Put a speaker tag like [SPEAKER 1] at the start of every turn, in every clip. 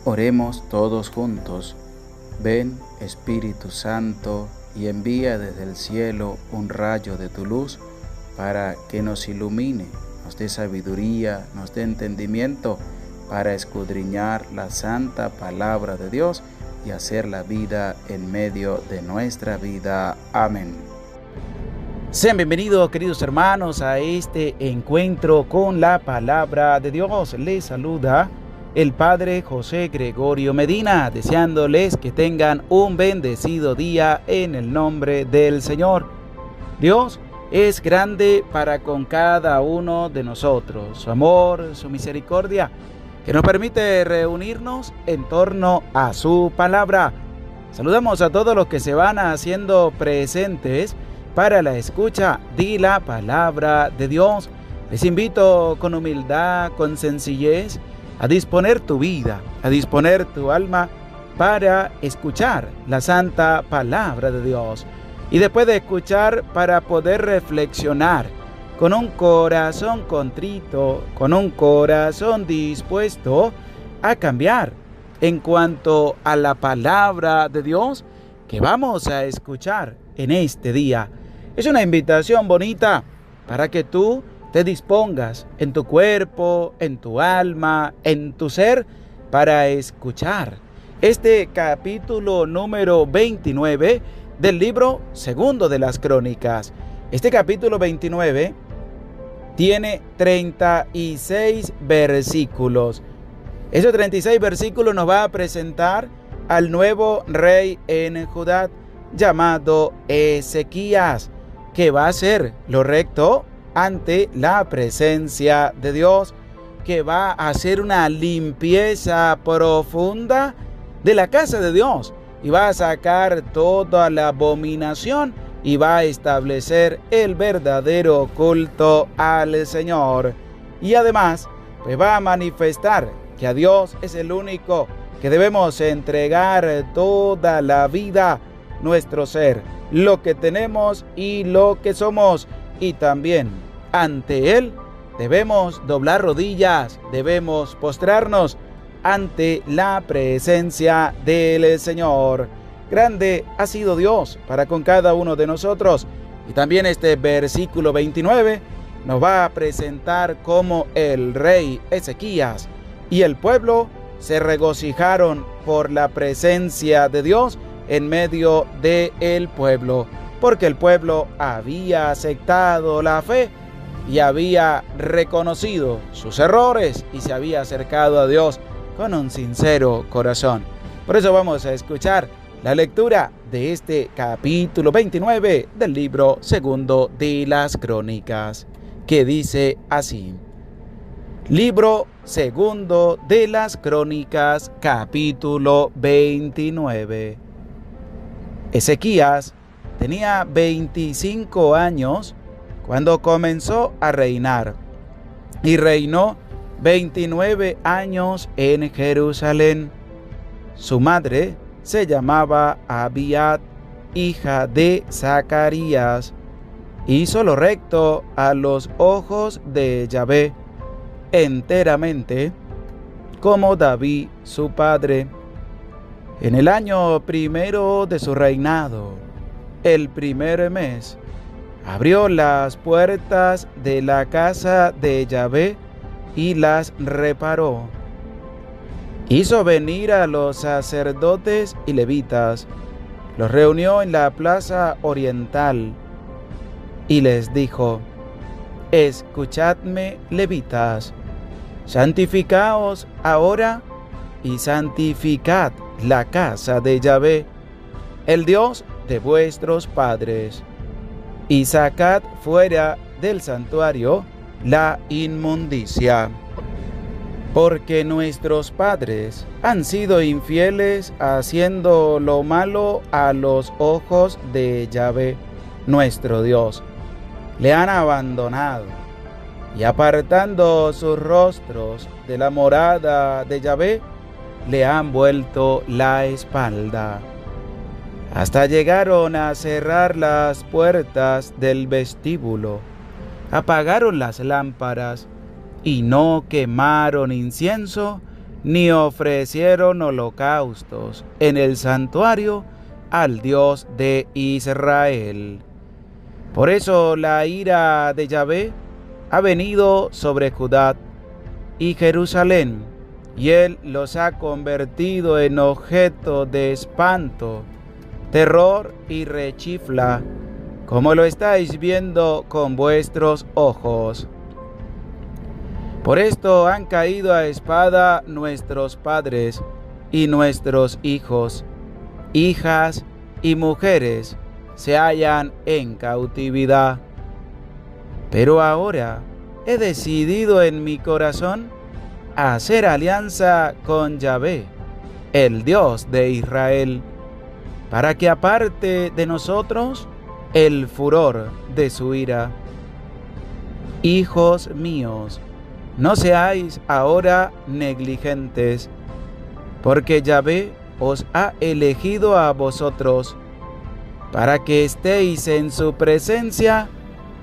[SPEAKER 1] Oremos todos juntos. Ven, Espíritu Santo, y envía desde el cielo un rayo de tu luz para que nos ilumine, nos dé sabiduría, nos dé entendimiento para escudriñar la santa palabra de Dios y hacer la vida en medio de nuestra vida. Amén. Sean bienvenidos, queridos hermanos, a este encuentro con la palabra de Dios. Les saluda el Padre José Gregorio Medina, deseándoles que tengan un bendecido día en el nombre del Señor. Dios es grande para con cada uno de nosotros. Su amor, su misericordia, que nos permite reunirnos en torno a su palabra. Saludamos a todos los que se van haciendo presentes para la escucha de la palabra de Dios. Les invito con humildad, con sencillez, a disponer tu vida, a disponer tu alma para escuchar la santa palabra de Dios. Y después de escuchar, para poder reflexionar con un corazón contrito, con un corazón dispuesto a cambiar en cuanto a la palabra de Dios que vamos a escuchar en este día. Es una invitación bonita para que tú te dispongas en tu cuerpo, en tu alma, en tu ser, para escuchar este capítulo número 29 del libro segundo de las Crónicas. Este capítulo 29 tiene 36 versículos. Esos 36 versículos nos va a presentar al nuevo rey en Judá, llamado Ezequías, que va a hacer lo recto ante la presencia de Dios, que va a hacer una limpieza profunda de la casa de Dios y va a sacar toda la abominación y va a establecer el verdadero culto al Señor. Y además, pues va a manifestar que a Dios es el único que debemos entregar toda la vida, nuestro ser, lo que tenemos y lo que somos. Y también ante Él debemos doblar rodillas, debemos postrarnos ante la presencia del Señor. Grande ha sido Dios para con cada uno de nosotros. Y también este versículo 29 nos va a presentar cómo el rey Ezequías y el pueblo se regocijaron por la presencia de Dios en medio del pueblo, porque el pueblo había aceptado la fe y había reconocido sus errores y se había acercado a Dios con un sincero corazón. Por eso vamos a escuchar la lectura de este capítulo 29 del libro segundo de las Crónicas, que dice así. Libro segundo de las Crónicas, capítulo 29. Ezequías tenía 25 años cuando comenzó a reinar y reinó 29 años en Jerusalén. Su madre se llamaba Abiad, hija de Zacarías. Hizo lo recto a los ojos de Yahvé, enteramente como David su padre. En el año primero de su reinado, el primer mes, abrió las puertas de la casa de Yahvé y las reparó. Hizo venir a los sacerdotes y levitas, los reunió en la plaza oriental y les dijo: Escuchadme, levitas, santificaos ahora y santificad la casa de Yahvé, el Dios de vuestros padres, y sacad fuera del santuario la inmundicia. Porque nuestros padres han sido infieles haciendo lo malo a los ojos de Yahvé, nuestro Dios. Le han abandonado y apartando sus rostros de la morada de Yahvé, le han vuelto la espalda. Hasta llegaron a cerrar las puertas del vestíbulo, apagaron las lámparas y no quemaron incienso ni ofrecieron holocaustos en el santuario al Dios de Israel. Por eso la ira de Yahvé ha venido sobre Judá y Jerusalén, y él los ha convertido en objeto de espanto, terror y rechifla, como lo estáis viendo con vuestros ojos. Por esto han caído a espada nuestros padres y nuestros hijos, hijas y mujeres se hallan en cautividad. Pero ahora he decidido en mi corazón hacer alianza con Yahvé, el Dios de Israel, para que aparte de nosotros el furor de su ira. Hijos míos, no seáis ahora negligentes, porque Yahvé os ha elegido a vosotros, para que estéis en su presencia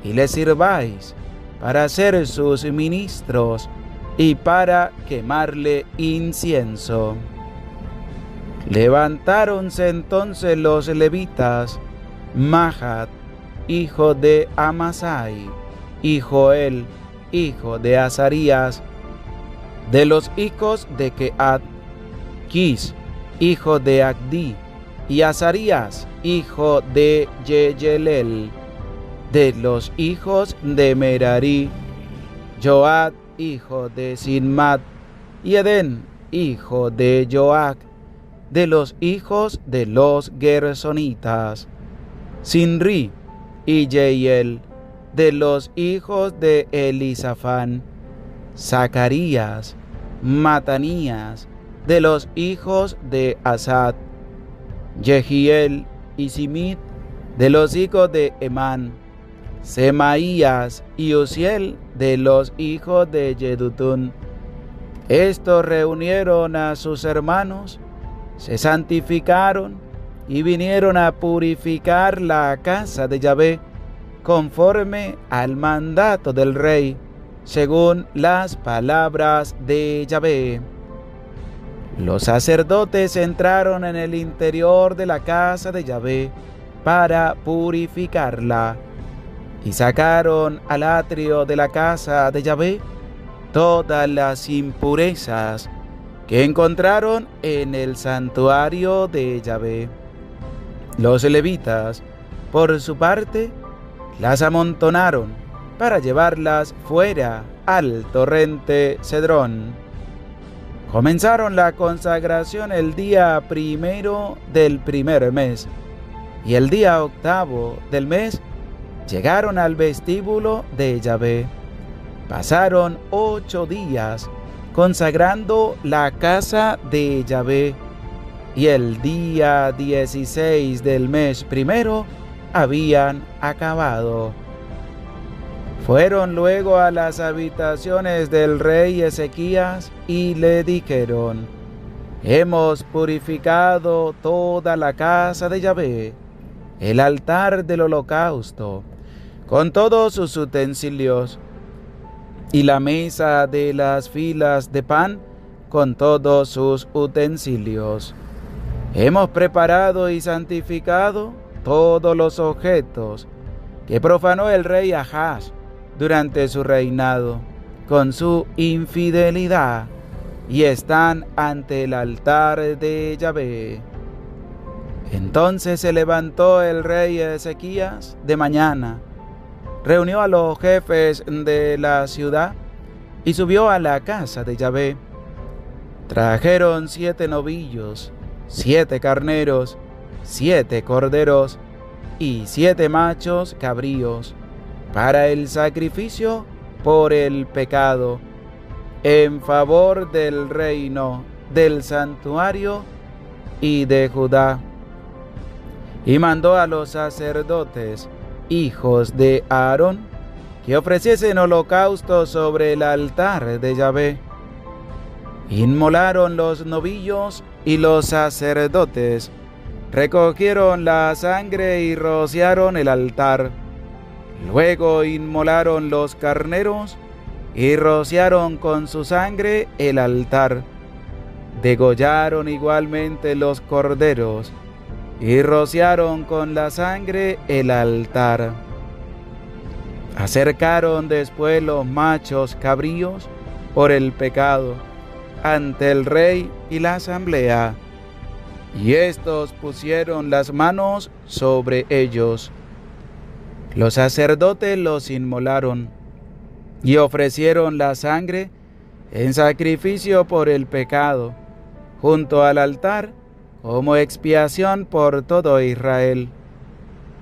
[SPEAKER 1] y le sirváis, para ser sus ministros y para quemarle incienso. Levantáronse entonces los levitas, Mahat, hijo de Amasai, y Joel, hijo de Azarías, de los hijos de Kehat, Quis, hijo de Agdi, y Azarías, hijo de Yeyelel, de los hijos de Merari, Joad, hijo de Sinmat, y Edén, hijo de Joac, de los hijos de los Gersonitas, Sinri y Jeiel, de los hijos de Elisafán, Zacarías, Matanías, de los hijos de Asad, Jehiel y Simit, de los hijos de Emán, Semaías y Uziel, de los hijos de Yedutún. Estos reunieron a sus hermanos, se santificaron y vinieron a purificar la casa de Yahvé, conforme al mandato del rey, según las palabras de Yahvé. Los sacerdotes entraron en el interior de la casa de Yahvé para purificarla, y sacaron al atrio de la casa de Yahvé todas las impurezas que encontraron en el santuario de Yahvé. Los levitas, por su parte, las amontonaron para llevarlas fuera al torrente Cedrón. Comenzaron la consagración el día 1 del primer mes, y el día 8 del mes llegaron al vestíbulo de Yahvé. Pasaron 8 días consagrando la casa de Yahvé, y el día 16 del mes primero habían acabado. Fueron luego a las habitaciones del rey Ezequías y le dijeron: hemos purificado toda la casa de Yahvé, el altar del holocausto, con todos sus utensilios, y la mesa de las filas de pan, con todos sus utensilios. Hemos preparado y santificado todos los objetos que profanó el rey Ahaz durante su reinado con su infidelidad, y están ante el altar de Yahvé. Entonces se levantó el rey Ezequías de mañana, reunió a los jefes de la ciudad y subió a la casa de Yahvé. Trajeron 7 novillos, 7 carneros, 7 corderos y 7 machos cabríos para el sacrificio por el pecado, en favor del reino, del santuario y de Judá. Y mandó a los sacerdotes, hijos de Aarón, que ofreciesen holocausto sobre el altar de Yahvé. Inmolaron los novillos, y los sacerdotes recogieron la sangre y rociaron el altar. Luego inmolaron los carneros y rociaron con su sangre el altar, degollaron igualmente los corderos y rociaron con la sangre el altar. Acercaron después los machos cabríos por el pecado ante el rey y la asamblea, y éstos pusieron las manos sobre ellos. Los sacerdotes los inmolaron y ofrecieron la sangre en sacrificio por el pecado junto al altar como expiación por todo Israel,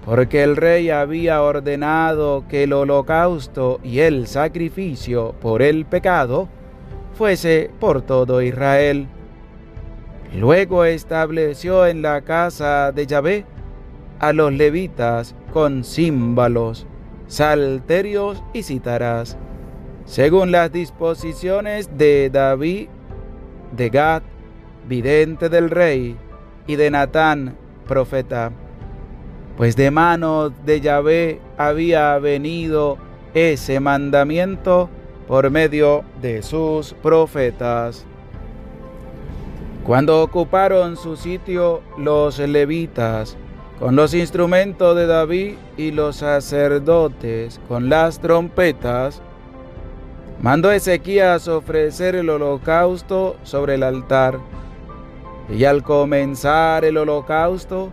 [SPEAKER 1] porque el rey había ordenado que el holocausto y el sacrificio por el pecado fuese por todo Israel. Luego estableció en la casa de Yahvé a los levitas con címbalos, salterios y cítaras, según las disposiciones de David, de Gad, vidente del rey, y de Natán, profeta, pues de manos de Yahvé había venido ese mandamiento por medio de sus profetas. Cuando ocuparon su sitio los levitas con los instrumentos de David y los sacerdotes con las trompetas, mandó Ezequías ofrecer el holocausto sobre el altar. Y al comenzar el holocausto,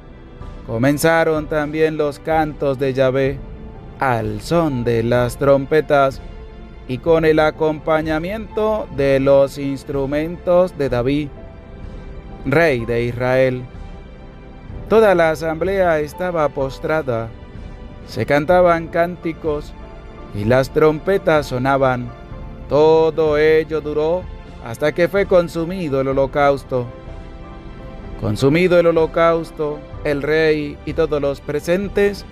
[SPEAKER 1] comenzaron también los cantos de Yahvé al son de las trompetas y con el acompañamiento de los instrumentos de David, rey de Israel. Toda la asamblea estaba postrada, se cantaban cánticos y las trompetas sonaban. Todo ello duró hasta que fue consumido el holocausto. Consumido el holocausto, el rey y todos los presentes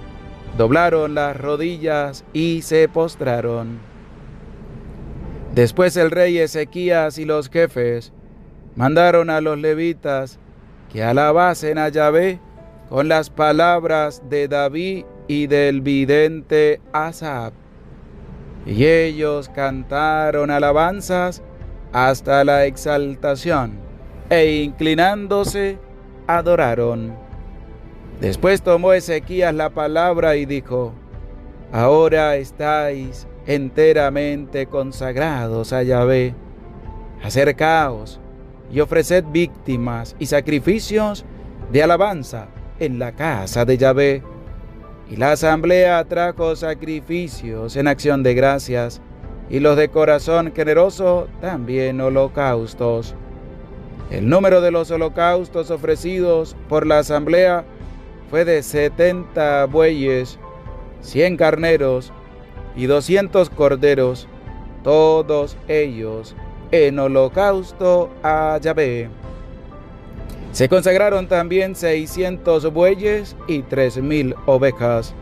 [SPEAKER 1] doblaron las rodillas y se postraron. Después el rey Ezequías y los jefes mandaron a los levitas que alabasen a Yahvé con las palabras de David y del vidente Asaf. Y ellos cantaron alabanzas hasta la exaltación, e inclinándose, adoraron. Después tomó Ezequías la palabra y dijo: Ahora estáis enteramente consagrados a Yahvé. Acercaos y ofreced víctimas y sacrificios de alabanza en la casa de Yahvé. Y la asamblea trajo sacrificios en acción de gracias, y los de corazón generoso también holocaustos. El número de los holocaustos ofrecidos por la asamblea fue de 70 bueyes, 100 carneros y 200 corderos, todos ellos en holocausto a Yahvé. Se consagraron también 600 bueyes y 3,000 ovejas.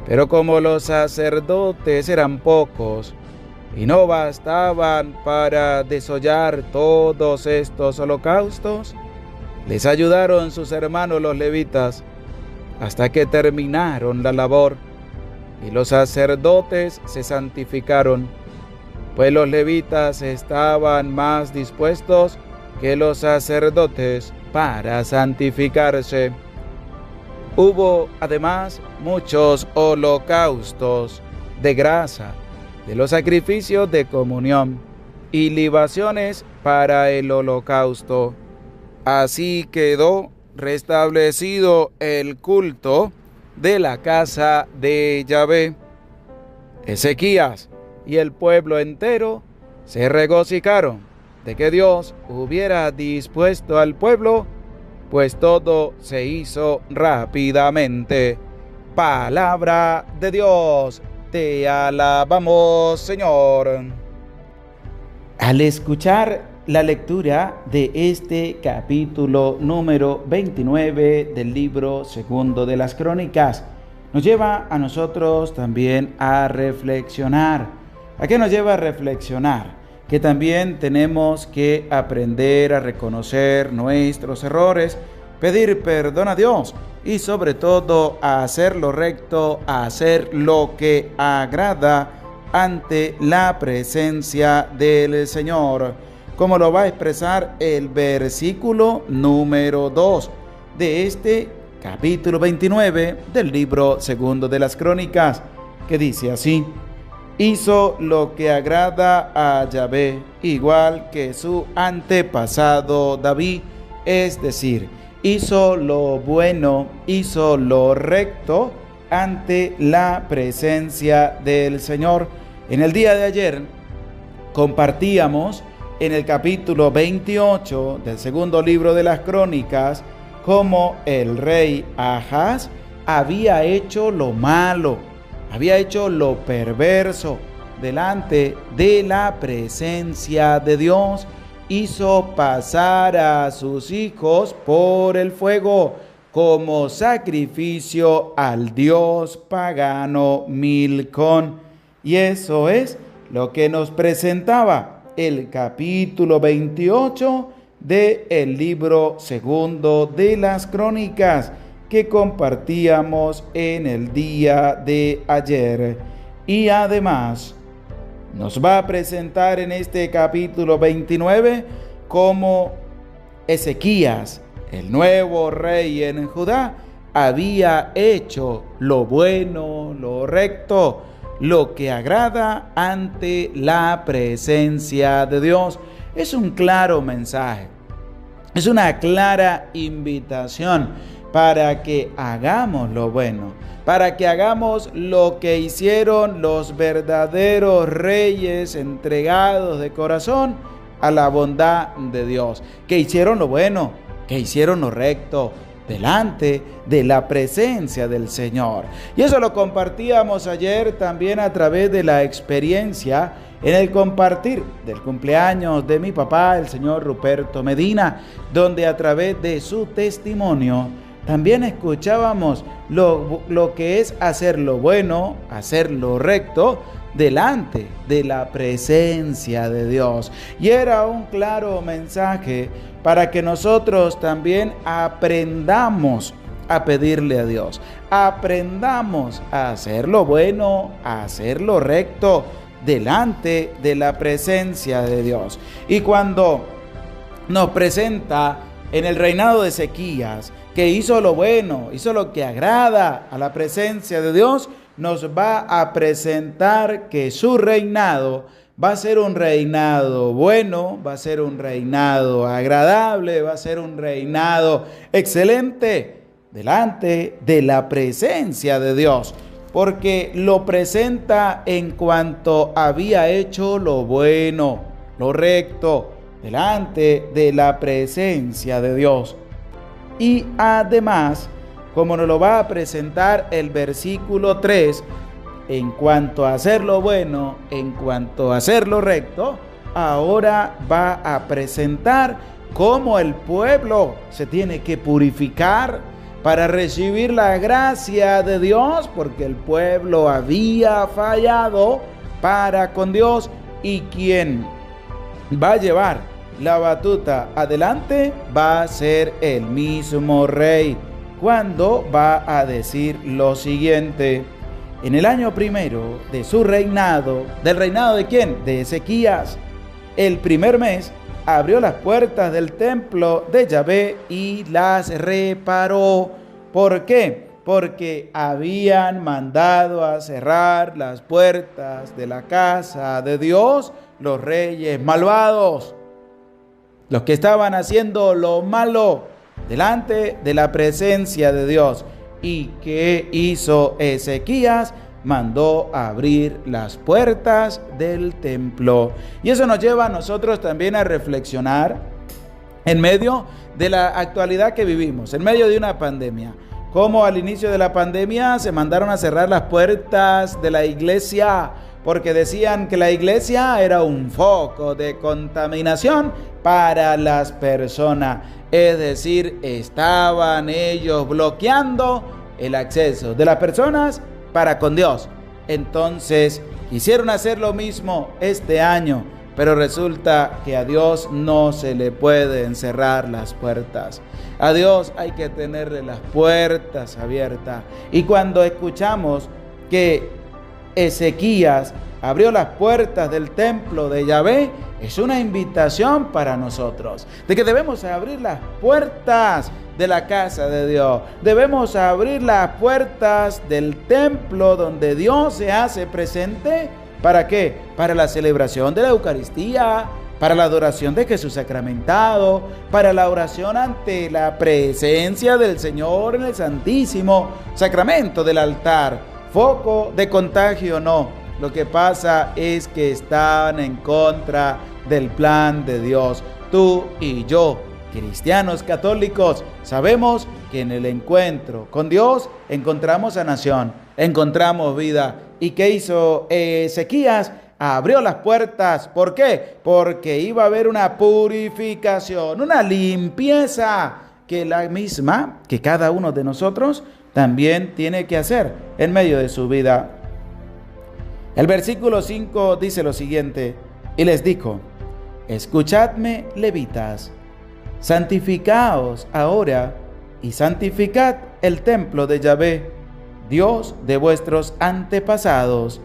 [SPEAKER 1] Pero como los sacerdotes eran pocos y no bastaban para desollar todos estos holocaustos, les ayudaron sus hermanos los levitas hasta que terminaron la labor, y los sacerdotes se santificaron, pues los levitas estaban más dispuestos que los sacerdotes para santificarse. Hubo además muchos holocaustos de grasa, de los sacrificios de comunión y libaciones para el holocausto. Así quedó restablecido el culto de la casa de Yahvé. Ezequías y el pueblo entero se regocijaron de que Dios hubiera dispuesto al pueblo, pues todo se hizo rápidamente. Palabra de Dios, te alabamos, Señor. Al escuchar la lectura de este capítulo número 29 del libro segundo de las Crónicas, nos lleva a nosotros también a reflexionar. ¿A qué nos lleva a reflexionar? Que también tenemos que aprender a reconocer nuestros errores, pedir perdón a Dios y sobre todo a hacer lo recto, a hacer lo que agrada ante la presencia del Señor. como lo va a expresar el versículo número 2 de este capítulo 29 del libro segundo de las Crónicas, que dice así: hizo lo que agrada a Yahvé, igual que su antepasado David, es decir, hizo lo bueno, hizo lo recto ante la presencia del Señor. En el día de ayer compartíamos en el capítulo 28 del segundo libro de las Crónicas cómo el rey Ahaz había hecho lo malo, había hecho lo perverso delante de la presencia de Dios. Hizo pasar a sus hijos por el fuego como sacrificio al dios pagano Milcón. Y eso es lo que nos presentaba el capítulo 28 del libro segundo de las Crónicas que compartíamos en el día de ayer. Y además nos va a presentar en este capítulo 29 cómo Ezequías, el nuevo rey en Judá, había hecho lo bueno, lo recto, lo que agrada ante la presencia de Dios. Es un claro mensaje, es una clara invitación para que hagamos lo bueno, para que hagamos lo que hicieron los verdaderos reyes entregados de corazón a la bondad de Dios, que hicieron lo bueno, que hicieron lo recto delante de la presencia del Señor. Y eso lo compartíamos ayer también a través de la experiencia en el compartir del cumpleaños de mi papá, el señor Ruperto Medina, donde a través de su testimonio también escuchábamos lo que es hacer lo bueno, hacer lo recto delante de la presencia de Dios. Y era un claro mensaje para que nosotros también aprendamos a pedirle a Dios, aprendamos a hacer lo bueno, a hacer lo recto delante de la presencia de Dios. Y cuando nos presenta en el reinado de Ezequías, que hizo lo bueno, hizo lo que agrada a la presencia de Dios, nos va a presentar que su reinado va a ser un reinado bueno, va a ser un reinado agradable, va a ser un reinado excelente delante de la presencia de Dios, porque lo presenta en cuanto había hecho lo bueno, lo recto, delante de la presencia de Dios. Y además, como nos lo va a presentar el versículo 3, en cuanto a hacer lo bueno, en cuanto a hacer lo recto, ahora va a presentar cómo el pueblo se tiene que purificar para recibir la gracia de Dios, porque el pueblo había fallado para con Dios, y quien va a llevar la batuta adelante va a ser el mismo rey, cuando va a decir lo siguiente: en el año primero de su reinado, ¿del reinado de quién? De Ezequías, el primer mes, abrió las puertas del templo de Yahvé y las reparó. ¿Por qué? Porque habían mandado a cerrar las puertas de la casa de Dios los reyes malvados, los que estaban haciendo lo malo delante de la presencia de Dios. ¿Y qué hizo Ezequías? Mandó a abrir las puertas del templo. Y eso nos lleva a nosotros también a reflexionar en medio de la actualidad que vivimos, en medio de una pandemia. Como al inicio de la pandemia se mandaron a cerrar las puertas de la iglesia, porque decían que la iglesia era un foco de contaminación para las personas. Es decir, estaban ellos bloqueando el acceso de las personas para con Dios. Entonces, quisieron hacer lo mismo este año, pero resulta que a Dios no se le pueden cerrar las puertas. A Dios hay que tenerle las puertas abiertas. Y cuando escuchamos que Ezequías abrió las puertas del templo de Yahvé, es una invitación para nosotros, de que debemos abrir las puertas de la casa de Dios. Debemos abrir las puertas del templo donde Dios se hace presente. ¿Para qué? Para la celebración de la Eucaristía, para la adoración de Jesús sacramentado, para la oración ante la presencia del Señor en el Santísimo Sacramento del altar. Foco de contagio no. Lo que pasa es que están en contra del plan de Dios. Tú y yo, cristianos católicos, sabemos que en el encuentro con Dios encontramos sanación, encontramos vida. ¿Y qué hizo Ezequías? Abrió las puertas. ¿Por qué? Porque iba a haber una purificación, una limpieza que la misma, que cada uno de nosotros también tiene que hacer en medio de su vida. El versículo 5 dice lo siguiente: y les dijo: escuchadme, levitas, santificaos ahora y santificad el templo de Yahvé, Dios de vuestros antepasados.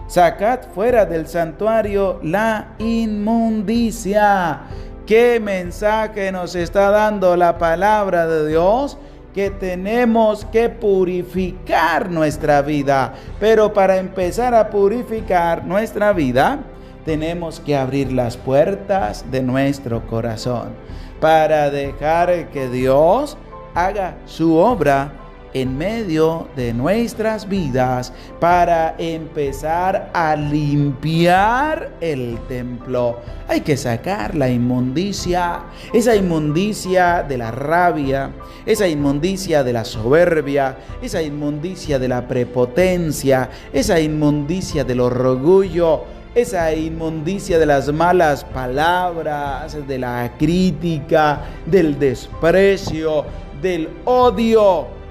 [SPEAKER 1] Sacad fuera del santuario la inmundicia. ¿Qué mensaje nos está dando la palabra de Dios? Que tenemos que purificar nuestra vida. Pero para empezar a purificar nuestra vida, tenemos que abrir las puertas de nuestro corazón para dejar que Dios haga su obra en medio de nuestras vidas, para empezar a limpiar el templo. Hay que sacar la inmundicia, esa inmundicia de la rabia, esa inmundicia de la soberbia, esa inmundicia de la prepotencia, esa inmundicia del orgullo, esa inmundicia de las malas palabras, de la crítica, del desprecio, del odio,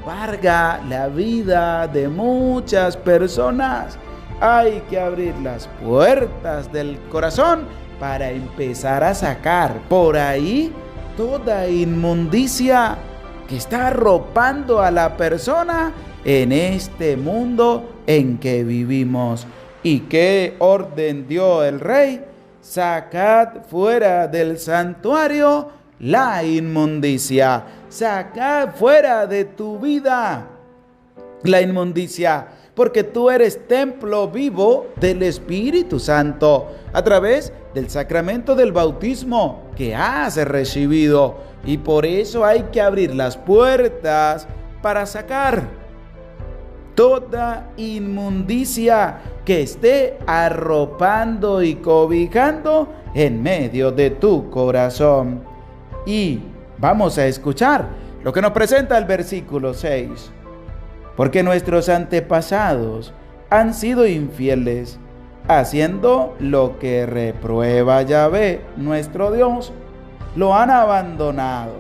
[SPEAKER 1] embarga la vida de muchas personas. Hay que abrir las puertas del corazón para empezar a sacar por ahí toda inmundicia que está arropando a la persona en este mundo en que vivimos. ¿Y qué orden dio el rey? Sacad fuera del santuario la inmundicia. Sacad fuera de tu vida la inmundicia, porque tú eres templo vivo del Espíritu Santo a través del sacramento del bautismo que has recibido, y por eso hay que abrir las puertas para sacar toda inmundicia que esté arropando y cobijando en medio de tu corazón. Y vamos a escuchar lo que nos presenta el versículo 6. Porque nuestros antepasados han sido infieles, haciendo lo que reprueba Yahvé, nuestro Dios. Lo han abandonado,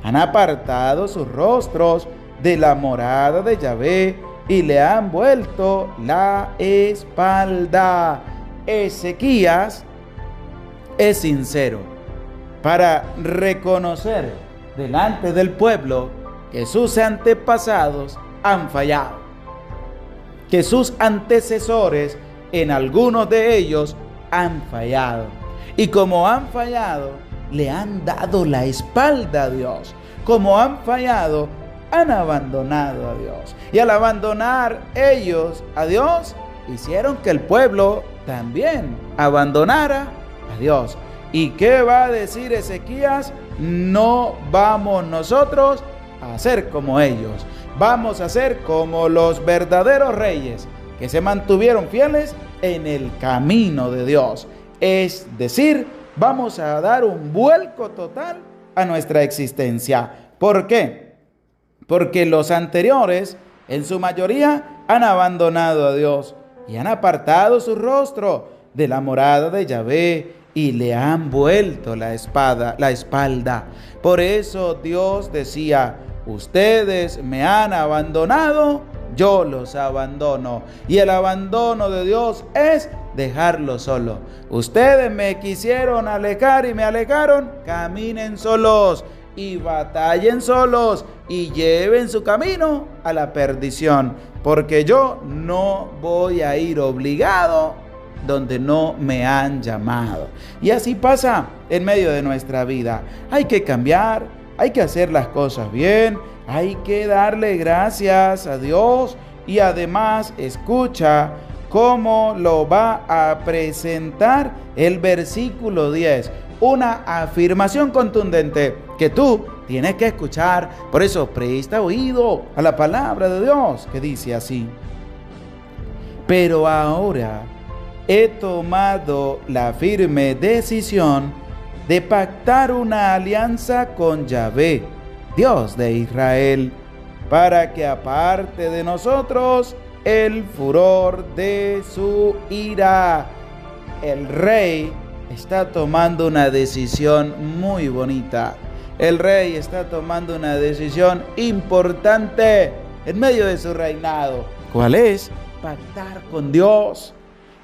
[SPEAKER 1] han apartado sus rostros de la morada de Yahvé y le han vuelto la espalda. Ezequías es sincero para reconocer delante del pueblo que sus antepasados han fallado, que sus antecesores en algunos de ellos han fallado, y como han fallado, le han dado la espalda a Dios. Como han fallado, han abandonado a Dios, y al abandonar ellos a Dios, hicieron que el pueblo también abandonara a Dios. ¿Y qué va a decir Ezequías? No vamos nosotros a ser como ellos. Vamos a ser como los verdaderos reyes que se mantuvieron fieles en el camino de Dios. Es decir, vamos a dar un vuelco total a nuestra existencia. ¿Por qué? Porque los anteriores, en su mayoría, han abandonado a Dios y han apartado su rostro de la morada de Yahvé y le han vuelto la espalda. Por eso Dios decía: ustedes me han abandonado, yo los abandono. Y el abandono de Dios es dejarlo solo. Ustedes me quisieron alejar y me alejaron, caminen solos y batallen solos y lleven su camino a la perdición, porque yo no voy a ir obligado donde no me han llamado. Y así pasa en medio de nuestra vida. Hay que cambiar, hay que hacer las cosas bien, hay que darle gracias a Dios y además escucha cómo lo va a presentar el versículo 10. Una afirmación contundente que tú tienes que escuchar. Por eso presta oído a la palabra de Dios que dice así: pero ahora he tomado la firme decisión de pactar una alianza con Yahvé, Dios de Israel, para que aparte de nosotros el furor de su ira. El rey está tomando una decisión muy bonita. El rey está tomando una decisión importante en medio de su reinado. ¿Cuál es? Pactar con Dios.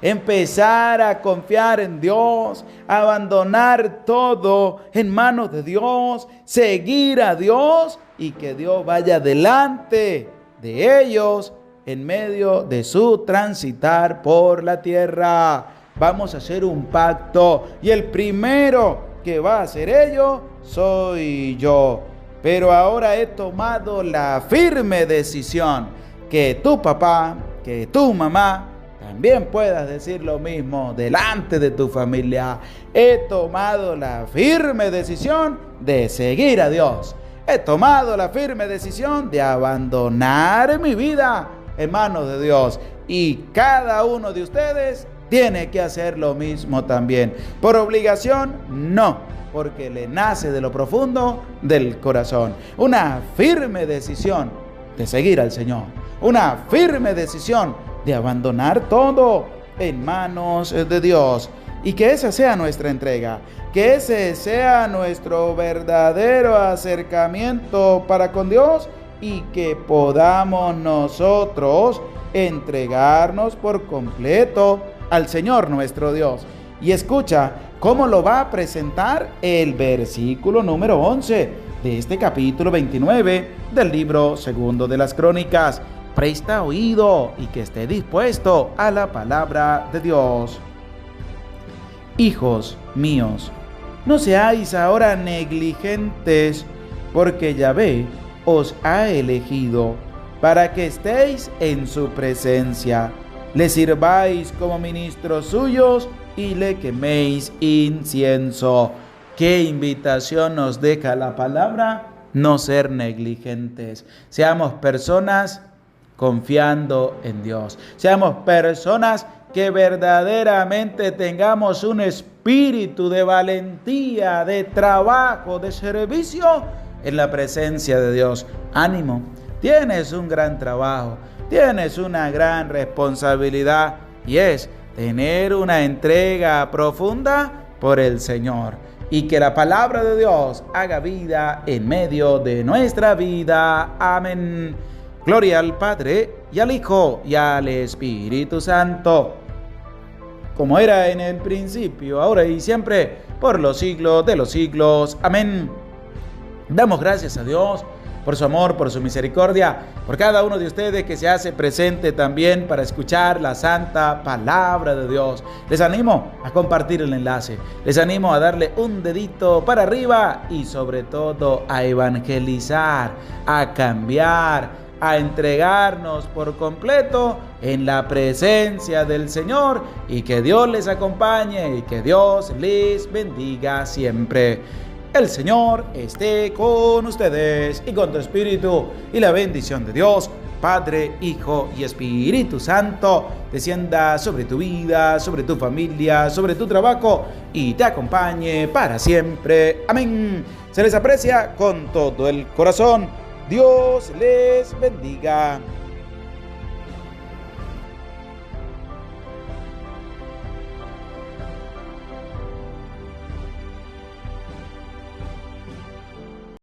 [SPEAKER 1] Empezar a confiar en Dios, abandonar todo en manos de Dios, seguir a Dios y que Dios vaya delante de ellos en medio de su transitar por la tierra. Vamos a hacer un pacto y el primero que va a hacer ello soy yo. Pero ahora he tomado la firme decisión que tu papá, que tu mamá, también puedas decir lo mismo delante de tu familia. He tomado la firme decisión de seguir a Dios. He tomado la firme decisión de abandonar mi vida en manos de Dios. Y cada uno de ustedes tiene que hacer lo mismo también. ¿Por obligación? No, porque le nace de lo profundo del corazón. Una firme decisión de seguir al Señor. Una firme decisión de abandonar todo en manos de Dios. Y que esa sea nuestra entrega, que ese sea nuestro verdadero acercamiento para con Dios y que podamos nosotros entregarnos por completo al Señor nuestro Dios. Y escucha cómo lo va a presentar el versículo número 11 de este capítulo 29 del libro segundo de las Crónicas. Presta oído y que esté dispuesto a la palabra de Dios. Hijos míos, no seáis ahora negligentes, porque Yahvé os ha elegido para que estéis en su presencia, le sirváis como ministros suyos y le queméis incienso. ¿Qué invitación nos deja la palabra? No ser negligentes. Seamos personas confiando en Dios. Seamos personas que verdaderamente tengamos un espíritu de valentía, de trabajo, de servicio en la presencia de Dios. Ánimo, tienes un gran trabajo, tienes una gran responsabilidad y es tener una entrega profunda por el Señor. Y que la palabra de Dios haga vida en medio de nuestra vida. Amén. Gloria al Padre, y al Hijo, y al Espíritu Santo, como era en el principio, ahora y siempre, por los siglos de los siglos. Amén. Damos gracias a Dios por su amor, por su misericordia, por cada uno de ustedes que se hace presente también para escuchar la santa palabra de Dios. Les animo a compartir el enlace, les animo a darle un dedito para arriba y sobre todo a evangelizar, a cambiar, a entregarnos por completo en la presencia del Señor, y que Dios les acompañe y que Dios les bendiga siempre. El Señor esté con ustedes y con tu espíritu, y la bendición de Dios, Padre, Hijo y Espíritu Santo, descienda sobre tu vida, sobre tu familia, sobre tu trabajo y te acompañe para siempre. Amén. Se les aprecia con todo el corazón. Dios les bendiga.